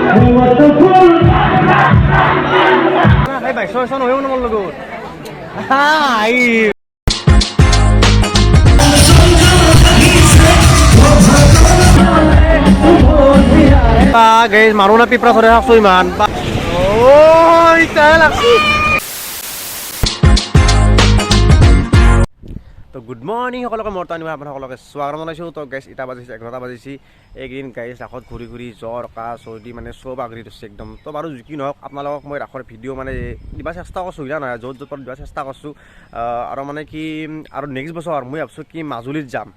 Hey, bhai, so no hoy na mon logo. Ai. Guys, maruna pipra sore hakso iman. Oi, tala. তো good morning সকলোকে মোৰ time আপোনাৰ সকলোকে স্বাগতম জনাইছোঁ। তো গাইছ এটা বাজিছে 11টা বাজিছে। এইকেইদিন গাইছ ৰাসত ঘূৰি ঘূৰি জ্বৰ কাহ চৰ্দি মানে চব আগৰি ধৰিছে একদম। তো বাৰু যি কি নহওক আপোনালোকক মই ৰাসৰ ভিডিঅ' মানে দিবা চেষ্টা কৰিছোঁ, সুবিধা নহয় য'ত য'ত দিবা চেষ্টা কৰিছোঁ। আৰু মানে কি আৰু নেক্সট বছৰ মই ভাবিছোঁ কি মাজুলীত যাম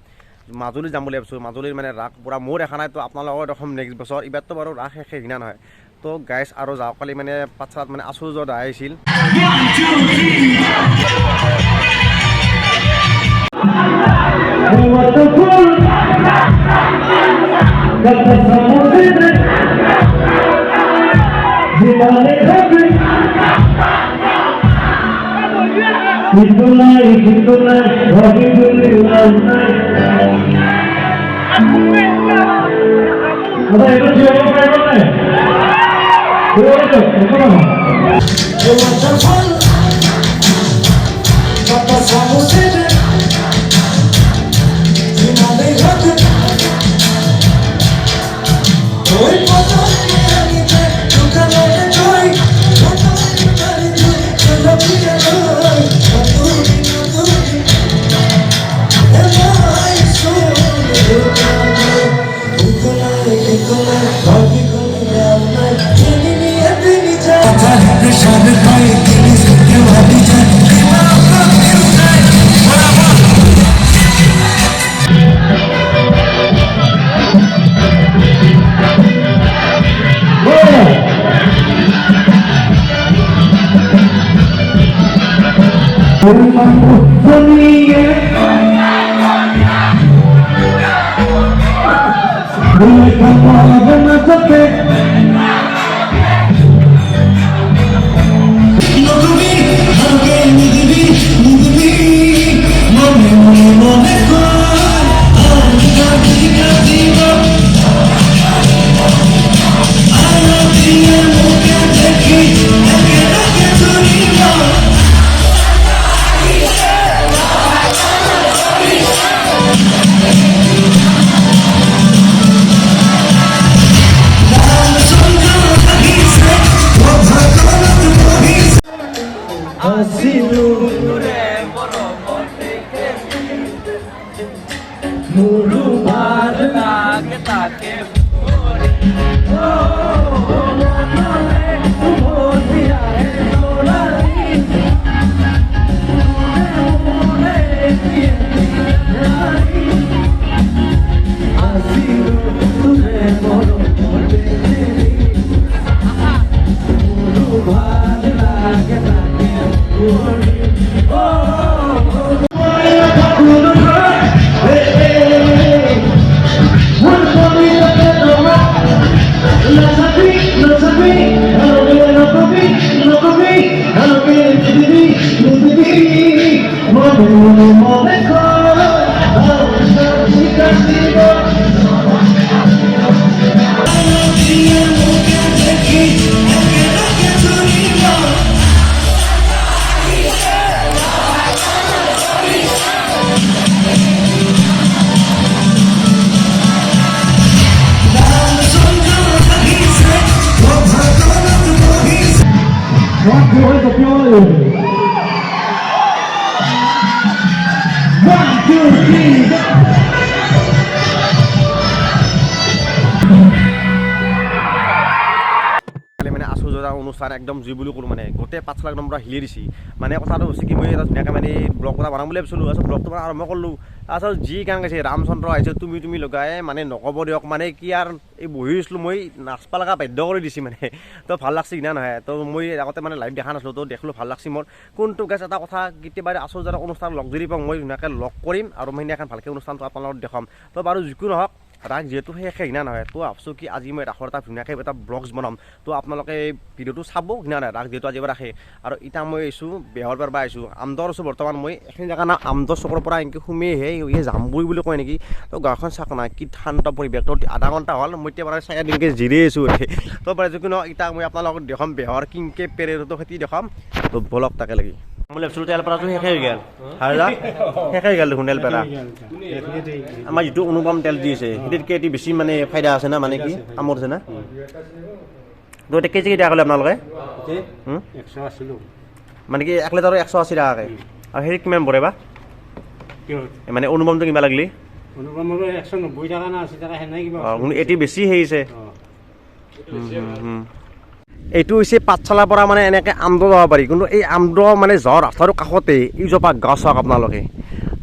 বুলি ভাবিছোঁ। মাজুলীৰ মানে ৰাস পূৰা মোৰ দেখা নাই। তো আপোনালোকৰ দেখোন নেক্সট বছৰ এইবাৰতো বাৰু ৰাস শেষে কিনা নহয়। তো গাইছ আৰু যাওঁ কালি মানে পাঠশালাত মানে আচুৰ্যত আহিছিল। অনুষ্ঠান একদম যি বুলি ক'লোঁ মানে গোটেই পাঠশালা একদম পূৰা হিলি দিছে। মানে কথাটো হৈছে কি মই এটা ধুনীয়াকৈ মানে ব্লগ এটা বনাম বুলি ভাবিছিলোঁ। তাৰপিছত ব্লগটো মানে আৰম্ভ কৰিলোঁ। তাৰপিছত যি গান গাইছে ৰামচন্দ্ৰ আহিছে তুমি লগাই মানে নক'ব দিয়ক মানে কি আৰু এই বহি আছিলোঁ মই নাচবা লগা বাধ্য কৰি দিছে মানে। তো ভাল লাগছে কিনা নহয়। তো মই আগতে মানে লাইভ দেখা নাছিলোঁ। তো দেখিলোঁ ভাল লাগছে মোৰ। কোনটো গাইছে এটা কথা কেতিয়াবা আচলতে অনুষ্ঠান লগ যদি পাওঁ মই ধুনীয়াকৈ লগ কৰিম আৰু মই এখন ভালকৈ অনুষ্ঠানটো আপোনালোকক দেখাম। তো বাৰু যিকোনো নহওক ৰাস যিহেতু শেষ কিনা নহয় তো ভাবছোঁ কি আজি মই ৰাসৰ এটা ধুনীয়াকৈ এটা ব্লগছ বনাম তো আপোনালোকে ভিডিঅ'টো চাব কিনা নাই ৰাস যিহেতু আজিৰ পৰা ৰাখে আৰু এতিয়া মই আহিছোঁ বেহৰ পৰা আহিছোঁ আমদৰ আছোঁ বৰ্তমান মই এইখিনি জেগা না আমদৰ চকৰ পৰা এনেকৈ সোমেইহে এই জাম্বুৰি বুলি কয় নেকি তো গাঁওখন চাওক নাই কি ঠাণ্ডা পৰিৱেশ তো আধা ঘণ্টা হ'ল মই এতিয়া পৰা চাই দিনকৈ জিৰি আছোঁ তো পাৰে যিকোনো এতিয়া মই আপোনালোকক দেখাম বেহৰ কিনকৈ পেৰেটো খেতি দেখাম তো বলক তাকে লাগি মই লেপচুৰ তেল পেৰাটো শেষে হৈ গ'ল হাজা শেষে হৈ গ'ল দেখোন তেল পেৰা আমাৰ যিটো অনুপম তেল দি আছে সেইটোতকৈ এটি বেছি মানে ফাইদা আছে না মানে কি কামত আছে না তো এতিয়া কেজি কেইটা ক'লে আপোনালোকে মানে কি 1 লিটাৰৰ 180 টকাকৈ আৰু হেৰি কিমান পৰে বা মানে অনুপমটো কিমান লাগিলি অনুপমটো 190 টকা না 80 টকা সেনে কিবা এটি বেছি হেৰিছে এইটো হৈছে পাঠশালাৰ পৰা মানে এনেকৈ আমদ যাব পাৰি কিন্তু এই আমদ মানে যোৱা ৰাস্তাটোৰ কাষতে এইজোপা গছ চাওক আপোনালোকে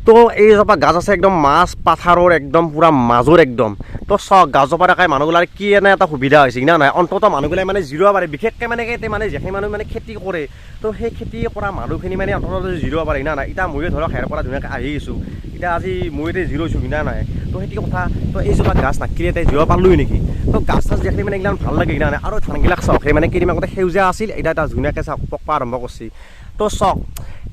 তো এইজোপা গাছ আছে একদম মাছ পাথাৰৰ একদম পূৰা মাজৰ একদম তো চাওক গাছজোপা দেখাই মানুহবিলাক কি এনে এটা সুবিধা হৈছে কিনা নাই অন্তত মানুহবিলাক মানে জিৰ'ব পাৰে বিশেষকৈ মানে মানে যিখিনি মানুহ মানে খেতি কৰে তো সেই খেতি কৰা মানুহখিনি মানে অন্তত জিৰ'ব পাৰে কিনা নাই এতিয়া ময়ো ধৰক হেৰ পৰা ধুনীয়াকৈ আহি আছোঁ এতিয়া আজি মই এতিয়া জিৰ'ইছোঁ কিনা নাই তো সেইটো কথা তো এইজোপা গাছ নাকিলে এতিয়া জিৰ'ব পাৰিলোৱে নেকি তো গাছ চাছ দেখি মানে এইবিলাক ভাল লাগে কিনা নাই আৰু ধানবিলাক চাওক সেই মানে কেইদিনমান আগতে সেউজীয়া আছিল এতিয়া এটা ধুনীয়াকৈ চাওক পকবা আৰম্ভ কৰিছে তো চাওক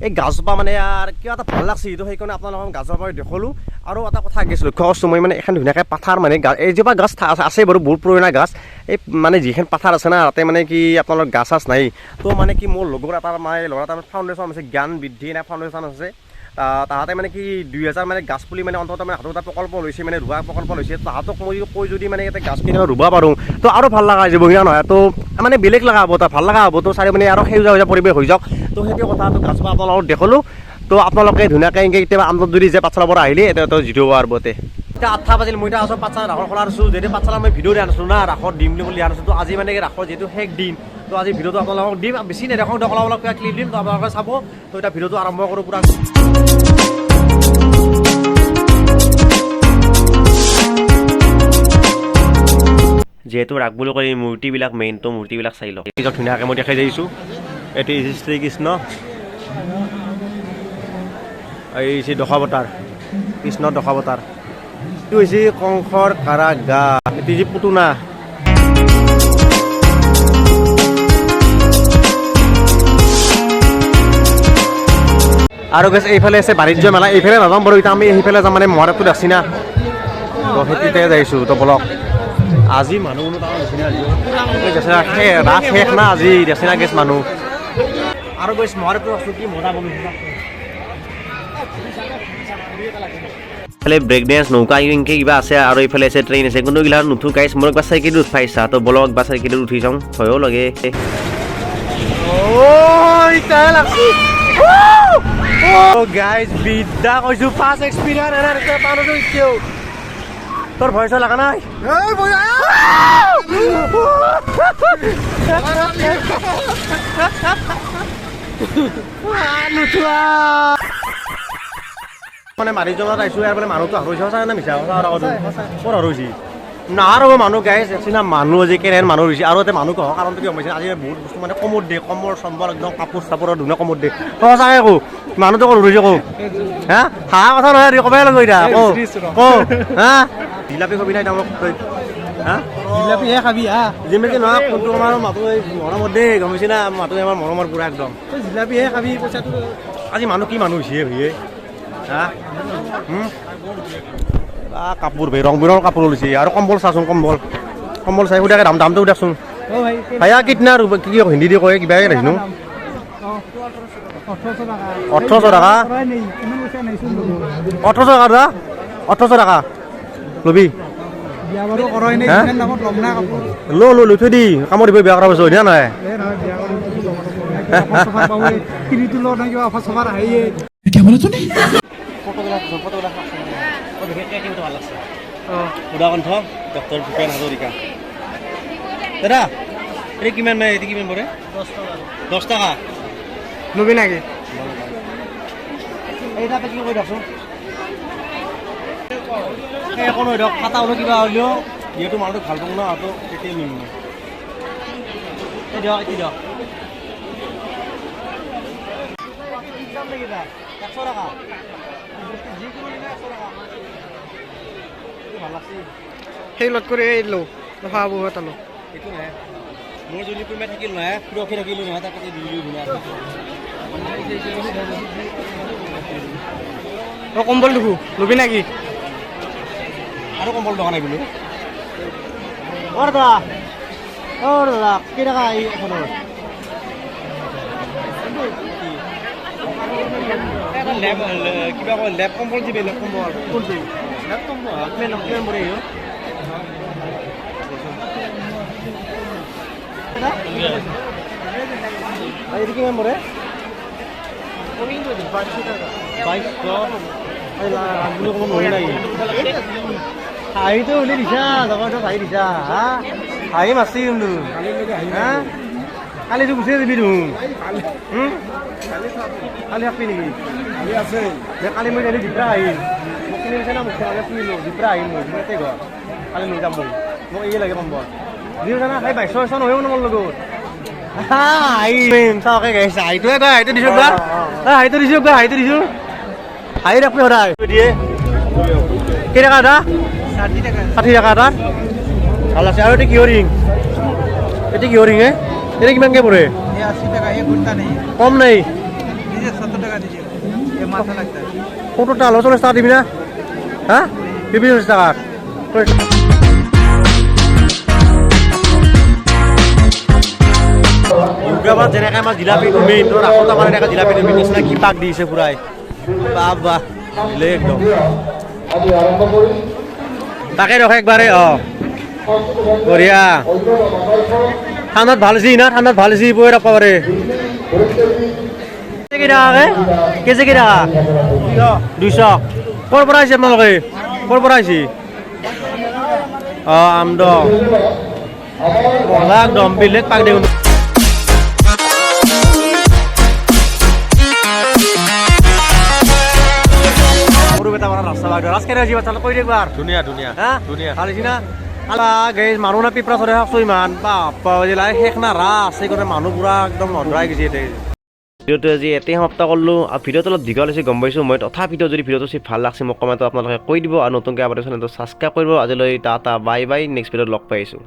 এই গাছজোপা মানে আৰু কিবা এটা ভাল লাগছে তো সেইকাৰণে আপোনালোকক গাছজোপা দেখলোঁ আৰু এটা কথা লক্ষ্য কৰিছোঁ মই মানে এখন ধুনীয়াকৈ পাথাৰ মানে এইজোপা গাছ আছে বাৰু বহুত পুৰণা গাছ এই মানে যিখন পাথাৰ আছে না তাতে মানে কি আপোনালোকৰ গাছ চাছ নাই তো মানে কি মোৰ লগৰ এটা মানে ল'ৰা এটা ফাউণ্ডেশ্যন আছে জ্ঞান বৃদ্ধি নাই ফাউণ্ডেশ্যন আছে তাহাঁতে মানে কি 2000 মানে গাছ পুলি মানে অন্তত মানে হাতত এটা প্ৰকল্প লৈছে মানে ৰোৱা প্ৰকল্প লৈছে তাহাঁতক মই কৈ যদি মানে ইয়াতে গাছ কেইটামান ৰুব পাৰোঁ তো আৰু ভাল লগা হৈ যাব কিনা নহয় তো মানে বেলেগ লগা হ'ব তাৰ ভাল লগা হ'ব তো চাৰি মানে আৰু সেউজীয়া সেউজীয়া পৰিৱেশ হৈ যাওক তো সেইটো কথাটো গাছজোপা আপোনালোকক দেখলোঁ তো আপোনালোকে ধুনীয়াকৈ এনেকৈ কেতিয়াবা আমদত যদি যে পাঠশালাৰ পৰা আহিলে এতিয়া জিৰ' হোৱাৰ বতে এতিয়া 8টা বাজিল মই এতিয়া আছোঁ পাঠশালা ৰাসৰ খোলা আছোঁ যদি পাঠশালা মই ভিডিঅ' দিয়া নাছিলোঁ না ৰাসত দিম বুলি দিয়া নাছিলোঁ তো আজি মানে ৰাসৰ যিহেতু শেষ দিন তো আজি ভিডিঅ'টো আপোনালোকক দিম বেছি নেদেখাওঁ অলপ অলপ ক্লিপ দিম তো আপোনালোকে চাব তো এতিয়া ভিডিঅ'টো আৰম্ভ কৰোঁ পূৰা যিহেতু ৰাস বুলি কয় মূৰ্তিবিলাক মেইন তো মূৰ্তিবিলাক চাই লওক এইটো ধুনীয়াকৈ মই দেখাই দিছোঁ এইটো শ্ৰীকৃষ্ণ এই হৈছে দশাৱতাৰ কৃষ্ণ দশাৱতাৰ এইটো হৈছে কংসৰ কাৰাগাৰ এইটো হৈছে পুতনা আৰু গেছ এইফালে আছে বাণিজ্য মেলা এইফালে নাযাম বাৰু এতিয়া আমি সেইফালে যাম মানে মহাৰাজটো দেখছি না তো সেইটোতে যাইছোঁ তো বলক আজি মানুহ কোনো তাৰ নিচিনা ৰাস শেষ না আজি দেখছি না গেছ মানুহ আৰু গেছ মহাৰাজটো আছোঁ কি মজা বনাইছে এইফালে ব্ৰেক ডেন্স নৌকা এনেকৈ কিবা আছে আৰু এইফালে আছে ট্ৰেইন আছে কিন্তু এইবিলাক নুঠো গাইছ মই একবাৰ চাইকেলত উঠাই ইচ্ছা তো বলক একবাৰ চাইকেলত উঠি যাওঁ ভয়ো লাগে গাইজ বিদ্যা কৈছোঁ ফাৰ্ষ্ট এক্সপিৰিয়েঞ্চ তোৰ ভয় চয় লগা নাই মানে মাৰি যোৱাত আহিছোঁ ইয়াৰ মানে মানুহটো হৰুইছে সঁচা না মিছা ক'ত হৰুইছি না আৰু মানুহ গাইছ না মানুহ আজি কেনেহেন মানুহ হৈছে আৰু এটা মানুহ কওঁ কাৰণটো কি হৈছে আজি বহুত বস্তু মানে কমত দিয়ে কমৰ চম্বৰ একদম কাপোৰ চাপোৰৰ ধুনীয়া কমত দিয়ে সঁচাকৈ কওঁ মানুহটো ক'ত হৰুইছে কওঁ হা হাঁহ কথা নহয় ক'বাই লাগে এতিয়া কওঁ হা জিলাপি খাবি নাই মোক হা জিলাপিহে খাবি হা যেনেকৈ নহয় কোনটো আমাৰ মাতো মৰমত দেই গম পাইছে না মাতো আমাৰ মৰমৰ পুৰা একদম জিলাপিহে খাবি পইচাটো আজি মানুহ কি মানুহ হৈছে ভিয়ে হা কাপোৰ ভাই ৰং বিৰঙৰ কাপোৰ লৈছে আৰু কম্বল চাচোন কম্বল চাই সুধাকৈ দামটো দেচোন ভাইয়া কিতনা কি হিন্দী দি কয় কিবাকৈ দেখিনো 1800 টকা 1800 টকা 1800 টকা লবি লৈ থৈ দি কামত দিব বেয়া কৰা পাইছোঁ হয় নহয় সুধাকণ্ঠ ডক্টৰ ভূপেন হাজৰিকা দাদা এইটো কিমান এইটো কিমান পৰে 10 টকা লবি নেকি এইটা পেকিং কৰি দিয়কচোন একো নহয় দিয়ক খাটা হ'লেও কিবা হ'লেও যিহেতু মানুহটো ভাল পাওঁ ন আৰু তেতিয়া নিম মই এই দিয়ক এটি দিয়ক 100 টকা যিকোনো 100 টকা ভাল লাগছে সেই লত কৰি আহিলোঁ ৰখা বহুত আলো একো নাই মোৰ যদি কোনোবাই থাকিল নহয় ৰখি থাকিলোঁ নহয় তাতে দিলোঁ ধুনীয়া তই কম্বল দেখো লবি নেকি আৰু কম্বল দোকান নাই বোলো দাদা দাদা কেইটকা এখনৰ কিবা কয় লেপ কম্বল দিবি লেপ কম্বল কোনটো লেপটপ কিমান পৰে এইটো কিমান পৰে 2200 হাঁহিটো উলি দিছা জগতত হাঁহি দিছা হা হাঁহি মাৰছি কিন্তু হা কালিতো গুচিয়ে যাবি দেখোন কালি থাকবি নেকি কালি মই কালি দিব্ৰা আহিম মোক কিনি দিছে না মোক কিনিলোঁ দিব্ৰা আহিম মই তাতে ঘৰ কালি লৈ যাম মই মোক এই লাগে কম্বল দিওঁ জানা খাই 2200 নহয় মোৰ লগত চাওকে গাইছে হাঁহিটোৱে কয় হাঁহিটো দিছোঁ গা হাঁহিটো দিছোঁ গা হাঁহিটো দিছোঁ হাঁহি ৰাখবি সদায় দিয়ে কেইটকা এটা 60 টকা এটা ভাল আছে আৰু এইটো কিহৰ ৰিং এইটো কিহৰ ৰিং এটা কিমানকৈ পৰে 80 টাকা ये घुटता नहीं কম নাই दीजिए 70 টাকা दीजिए ये माथा लगता है 70 টাকা 40 টাকা দিবি না হ্যাঁ দিবি 40 টাকা দুৰ্গাবাদ যেনেকৈ আমাৰ জিলাপিটো মেইন তোৰ ৰাসত আমাৰ এনেকৈ জিলাপিটো মেইন নিচিনা কি পাক দিছে পুৰাই বাহ বাহ দিলে একদম তাকে ৰখ একবাৰে বঢ়িয়া ঠাণ্ডাত ভাল হৈছে না ঠাণ্ডাত ভাল হৈছে বৈ ৰাখব পাৰে কেজি কেইটকা 200 ক'ৰ পৰা আহিছে আপোনালোকে ক'ৰ পৰা আহিছে আমদম মজা একদম বেলেগ পাক দেখোন ধুনীয়া ধুনীয়া ধুনীয়া ভাল হৈছে না মানুহ না পিপৰা চৰাই শাকছো ইমান বাপ্পা শেষ না ৰাস সেইকাৰণে মানুহ পুৰা একদম নধৰাই গৈছে ভিডিঅ'টো আজি এতেই সমাপ্ত কৰিলোঁ আৰু ভিডিঅ'টো অলপ দীঘল হৈছে গম পাইছোঁ মই তথাপিতো যদি ভিডিঅ'টো চাই ভাল লাগছে মোক কমেণ্টত আপোনালোকে কৈ দিব আৰু নতুনকৈ আমাৰ চেনেলটো ছাবস্ক্ৰাইব কৰিব আজিলৈ টাটা বাই বাই নেক্সট ভিডিঅ'ত লগ পাইছোঁ